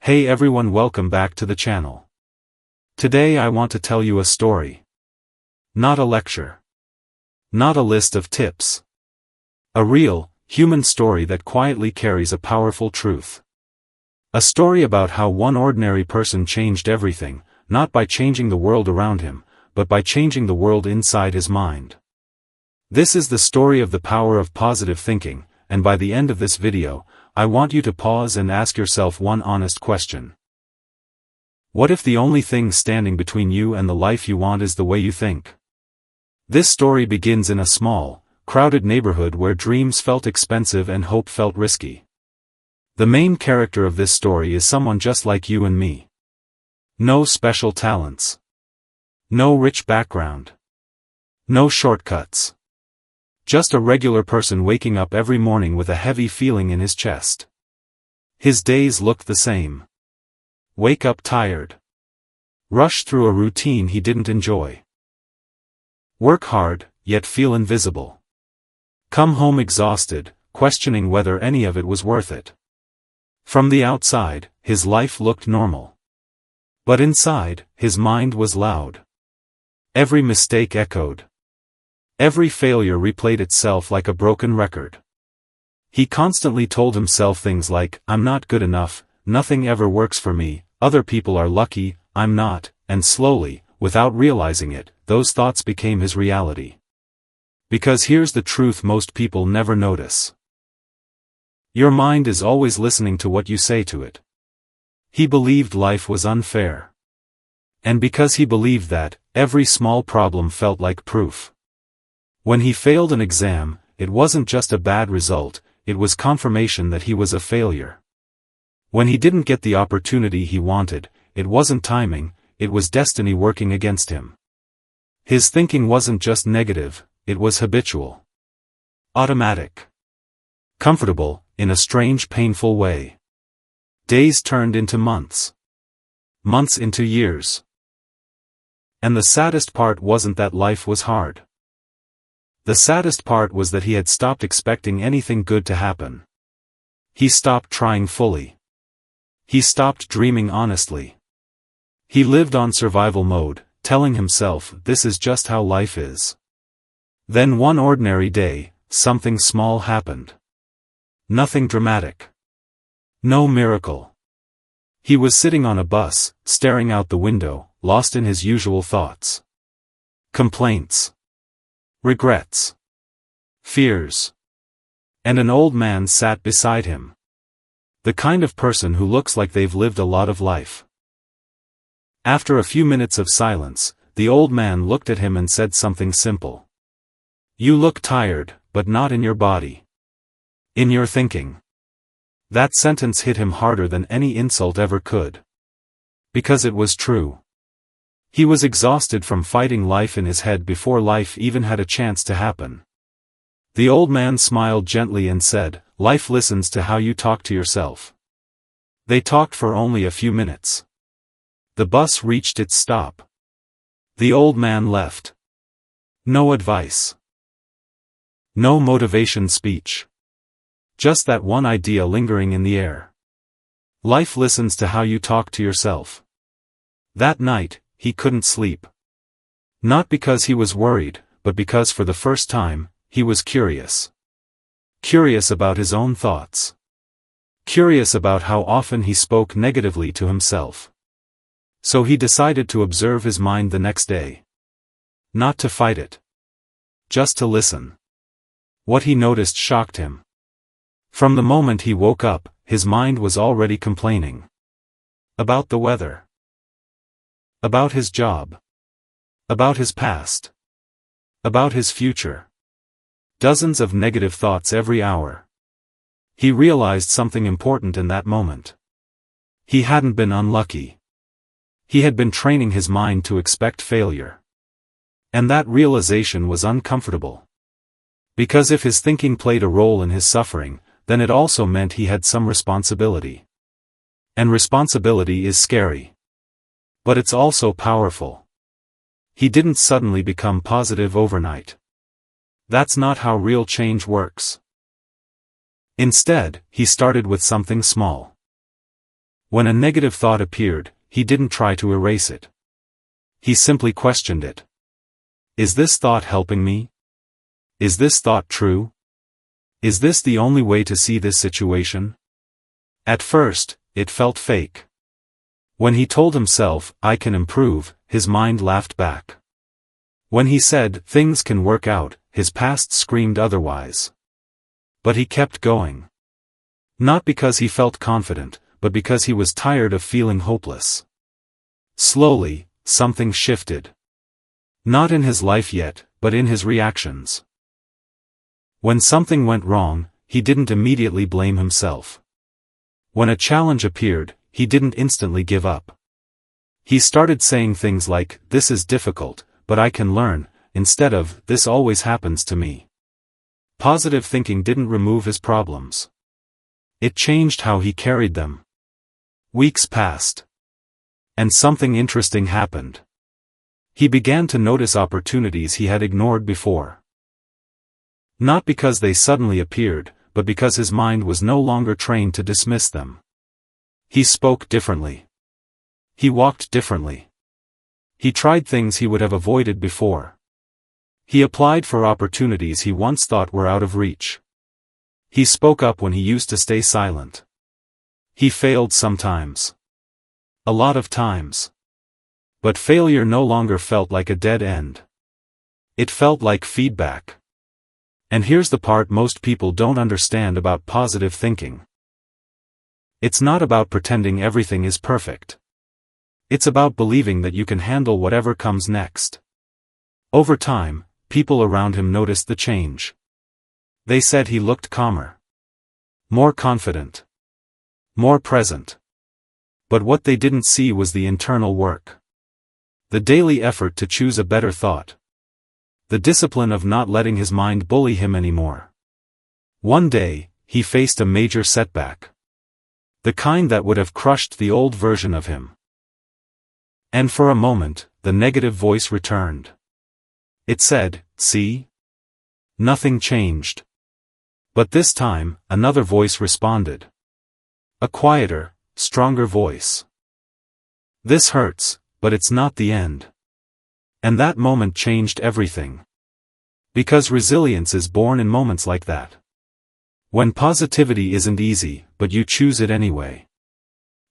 Hey everyone, welcome back to the channel. Today I want to tell you a story. Not a lecture. Not a list of tips. A real, human story that quietly carries a powerful truth. A story about how one ordinary person changed everything, not by changing the world around him, but by changing the world inside his mind. This is the story of the power of positive thinking, and by the end of this video, I want you to pause and ask yourself one honest question. What if the only thing standing between you and the life you want is the way you think? This story begins in a small, crowded neighborhood where dreams felt expensive and hope felt risky. The main character of this story is someone just like you and me. No special talents. No rich background. No shortcuts. Just a regular person waking up every morning with a heavy feeling in his chest. His days looked the same. Wake up tired. Rush through a routine he didn't enjoy. Work hard, yet feel invisible. Come home exhausted, questioning whether any of it was worth it. From the outside, his life looked normal. But inside, his mind was loud. Every mistake echoed. Every failure replayed itself like a broken record. He constantly told himself things like, "I'm not good enough, nothing ever works for me, other people are lucky, I'm not," and slowly, without realizing it, those thoughts became his reality. Because here's the truth most people never notice. Your mind is always listening to what you say to it. He believed life was unfair. And because he believed that, every small problem felt like proof. When he failed an exam, it wasn't just a bad result, it was confirmation that he was a failure. When he didn't get the opportunity he wanted, it wasn't timing, it was destiny working against him. His thinking wasn't just negative, it was habitual. Automatic. Comfortable, in a strange painful way. Days turned into months. Months into years. And the saddest part wasn't that life was hard. The saddest part was that he had stopped expecting anything good to happen. He stopped trying fully. He stopped dreaming honestly. He lived on survival mode, telling himself, this is just how life is. Then one ordinary day, something small happened. Nothing dramatic. No miracle. He was sitting on a bus, staring out the window, lost in his usual thoughts. Complaints. Regrets. Fears. And an old man sat beside him. The kind of person who looks like they've lived a lot of life. After a few minutes of silence, the old man looked at him and said something simple. "You look tired, but not in your body. In your thinking." That sentence hit him harder than any insult ever could. Because it was true. He was exhausted from fighting life in his head before life even had a chance to happen. The old man smiled gently and said, "Life listens to how you talk to yourself." They talked for only a few minutes. The bus reached its stop. The old man left. No advice. No motivation speech. Just that one idea lingering in the air. Life listens to how you talk to yourself. That night, he couldn't sleep. Not because he was worried, but because for the first time, he was curious. Curious about his own thoughts. Curious about how often he spoke negatively to himself. So he decided to observe his mind the next day. Not to fight it. Just to listen. What he noticed shocked him. From the moment he woke up, his mind was already complaining. About the weather. About his job. About his past. About his future. Dozens of negative thoughts every hour. He realized something important in that moment. He hadn't been unlucky. He had been training his mind to expect failure. And that realization was uncomfortable. Because if his thinking played a role in his suffering, then it also meant he had some responsibility. And responsibility is scary. But it's also powerful. He didn't suddenly become positive overnight. That's not how real change works. Instead, he started with something small. When a negative thought appeared, he didn't try to erase it. He simply questioned it. Is this thought helping me? Is this thought true? Is this the only way to see this situation? At first, it felt fake. When he told himself, I can improve, his mind laughed back. When he said, things can work out, his past screamed otherwise. But he kept going. Not because he felt confident, but because he was tired of feeling hopeless. Slowly, something shifted. Not in his life yet, but in his reactions. When something went wrong, he didn't immediately blame himself. When a challenge appeared, he didn't instantly give up. He started saying things like, this is difficult, but I can learn, instead of, this always happens to me. Positive thinking didn't remove his problems. It changed how he carried them. Weeks passed. And something interesting happened. He began to notice opportunities he had ignored before. Not because they suddenly appeared, but because his mind was no longer trained to dismiss them. He spoke differently. He walked differently. He tried things he would have avoided before. He applied for opportunities he once thought were out of reach. He spoke up when he used to stay silent. He failed sometimes. A lot of times. But failure no longer felt like a dead end. It felt like feedback. And here's the part most people don't understand about positive thinking. It's not about pretending everything is perfect. It's about believing that you can handle whatever comes next. Over time, people around him noticed the change. They said he looked calmer. More confident. More present. But what they didn't see was the internal work. The daily effort to choose a better thought. The discipline of not letting his mind bully him anymore. One day, he faced a major setback. The kind that would have crushed the old version of him. And for a moment, the negative voice returned. It said, see? Nothing changed. But this time, another voice responded. A quieter, stronger voice. This hurts, but it's not the end. And that moment changed everything. Because resilience is born in moments like that. When positivity isn't easy, but you choose it anyway.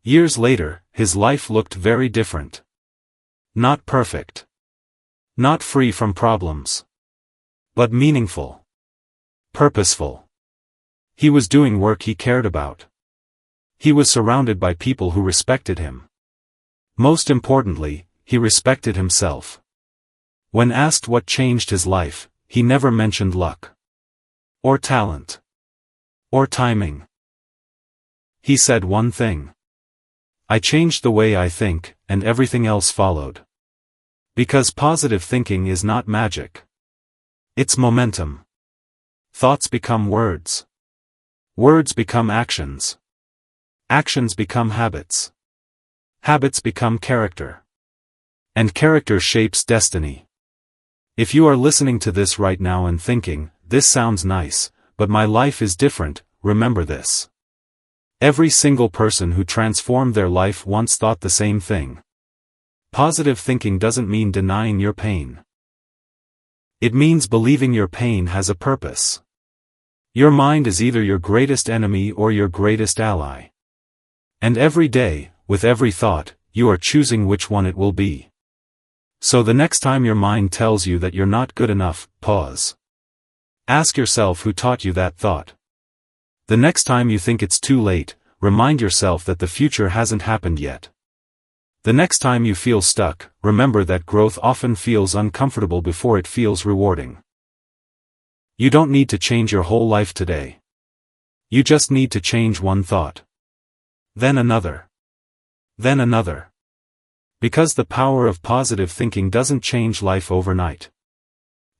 Years later, his life looked very different. Not perfect. Not free from problems. But meaningful. Purposeful. He was doing work he cared about. He was surrounded by people who respected him. Most importantly, he respected himself. When asked what changed his life, he never mentioned luck. Or talent. Or timing. He said one thing. I changed the way I think, and everything else followed. Because positive thinking is not magic. It's momentum. Thoughts become words. Words become actions. Actions become habits. Habits become character. And character shapes destiny. If you are listening to this right now and thinking, this sounds nice, but my life is different, remember this. Every single person who transformed their life once thought the same thing. Positive thinking doesn't mean denying your pain. It means believing your pain has a purpose. Your mind is either your greatest enemy or your greatest ally. And every day, with every thought, you are choosing which one it will be. So the next time your mind tells you that you're not good enough, pause. Ask yourself who taught you that thought. The next time you think it's too late, remind yourself that the future hasn't happened yet. The next time you feel stuck, remember that growth often feels uncomfortable before it feels rewarding. You don't need to change your whole life today. You just need to change one thought. Then another. Then another. Because the power of positive thinking doesn't change life overnight.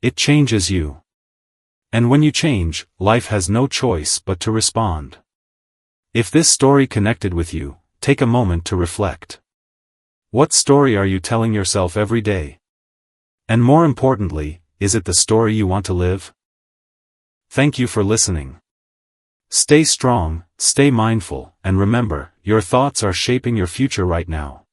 It changes you. And when you change, life has no choice but to respond. If this story connected with you, take a moment to reflect. What story are you telling yourself every day? And more importantly, is it the story you want to live? Thank you for listening. Stay strong, stay mindful, and remember, Your thoughts are shaping your future right now.